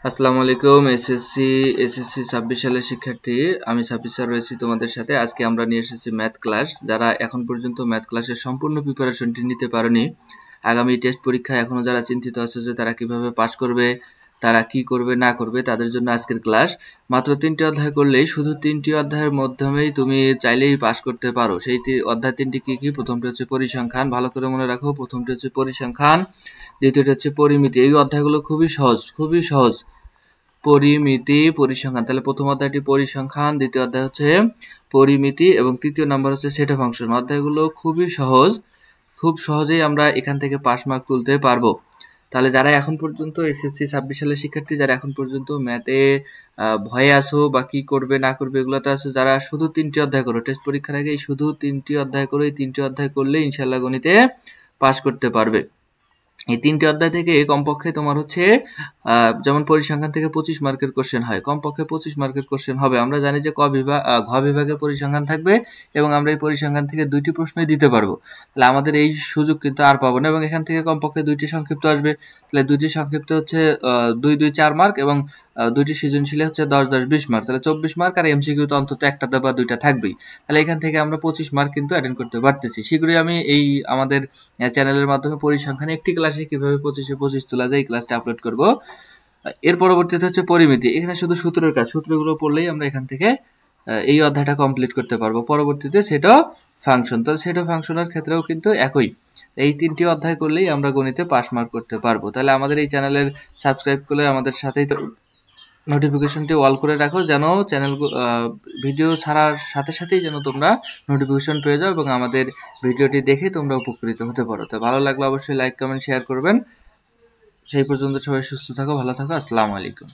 আসসালামু আলাইকুম। এসএসসি 26 সালের শিক্ষার্থী, আমি সাব্বির স্যার রয়েছি তোমাদের সাথে। আজকে আমরা নিয়ে এসেছি ম্যাথ ক্লাস। যারা এখন পর্যন্ত ম্যাথ ক্লাসের সম্পূর্ণ প্রিপারেশনটি নিতে পারোনি, আগামী টেস্ট পরীক্ষায় এখনো যারা চিন্তিত আছে যে তারা কিভাবে পাস করবে, তারা কি করবে না করবে, তাদের জন্য আজকের ক্লাস। মাত্র 3টি অধ্যায় করলেই, শুধু 3টি অধ্যায়ের মাধ্যমেই তুমি চাইলেই পাস করতে পারো। সেই অধ্যায় 3টি কি কি? প্রথমটি হচ্ছে পরিসংখ্যান, ভালো করে মনে রাখো। প্রথমটি হচ্ছে পরিসংখ্যান, দ্বিতীয়টি হচ্ছে পরিমিতি। এই অধ্যায়গুলো খুবই সহজ, খুবই সহজ। পরিমিতি, পরিসংখ্যান। তাহলে প্রথম অধ্যায়টি পরিসংখ্যান, দ্বিতীয় অধ্যায় হচ্ছে পরিমিতি এবং তৃতীয় নাম্বার হচ্ছে সেট অফ ফাংশন। অধ্যায়গুলো খুবই সহজ, খুব সহজেই আমরা এখান থেকে পাস মার্ক তুলতে পারবো। তাহলে যারা এখন পর্যন্ত এসএসসি 26 সালের শিক্ষার্থী, যারা এখন পর্যন্ত ম্যাথে ভয়ে আসো বা কি করবে না করবে এগুলোতে আছো, যারা শুধু 3টি অধ্যায় করো, টেস্ট পরীক্ষার আগে শুধু 3টি অধ্যায় করো, এই 3টি অধ্যায় করলে ইনশাল্লাহ গণিতে পাস করতে পারবে। এই 3টি অধ্যায় থেকে কমপক্ষে তোমার হচ্ছে যেমন পরিসংখ্যান থেকে 25 মার্কের কোশ্চেন হয়, কমপক্ষে 25 মার্কের কোশ্চেন হবে। আমরা জানি যে ঘ বিভাগে পরিসংখ্যান থাকবে এবং আমরা এই পরিসংখ্যান থেকে 2টি প্রশ্নই দিতে পারবো। তাহলে আমাদের এই সুযোগ কিন্তু আর পাবো না এবং এখান থেকে কমপক্ষে 2টি সংক্ষিপ্ত আসবে। তাহলে 2টি সংক্ষিপ্ত হচ্ছে 2 2 4 মার্ক এবং 2টি সৃজনশীলে হচ্ছে 10 10 20 মার্ক। তাহলে 24 মার্ক, আর এমসিকিউ তো অন্তত একটা বা দুইটা থাকবেই। তাহলে এখান থেকে আমরা 25 মার্ক কিন্তু অ্যাটেন্ড করতে পারতেছি। শীঘ্রই আমি এই আমাদের চ্যানেলের মাধ্যমে পরিসংখ্যানে একটি ক্লাসে কিভাবে 25-এ 25 তোলা যায় এই ক্লাসটা আপলোড করব। এর পরবর্তীতে হচ্ছে পরিমিতি। এখানে শুধু সূত্রের কাজ, সূত্রগুলো পড়লেই আমরা এখান থেকে এই অধ্যায়টা কমপ্লিট করতে পারবো। পরবর্তীতে সেট অফ ফাংশন, তো সেট অফ ফাংশনের ক্ষেত্রেও কিন্তু একই, এই 3টি অধ্যায় করলেই আমরা গণিতে পাস মার্ক করতে পারবো। তাহলে আমাদের এই চ্যানেলের সাবস্ক্রাইব করলে আমাদের সাথেই নোটিফিকেশনটি অল করে রাখো, যেন চ্যানেল ভিডিও ছাড়ার সাথে সাথেই যেন তোমরা নোটিফিকেশন পেয়ে যাও এবং আমাদের ভিডিওটি দেখে তোমরা উপকৃত হতে পারো। তো ভালো লাগলে অবশ্যই লাইক কমেন্ট শেয়ার করবেন। সেই পর্যন্ত সবাই সুস্থ থাকো, ভালো থাকো। আসসালামু আলাইকুম।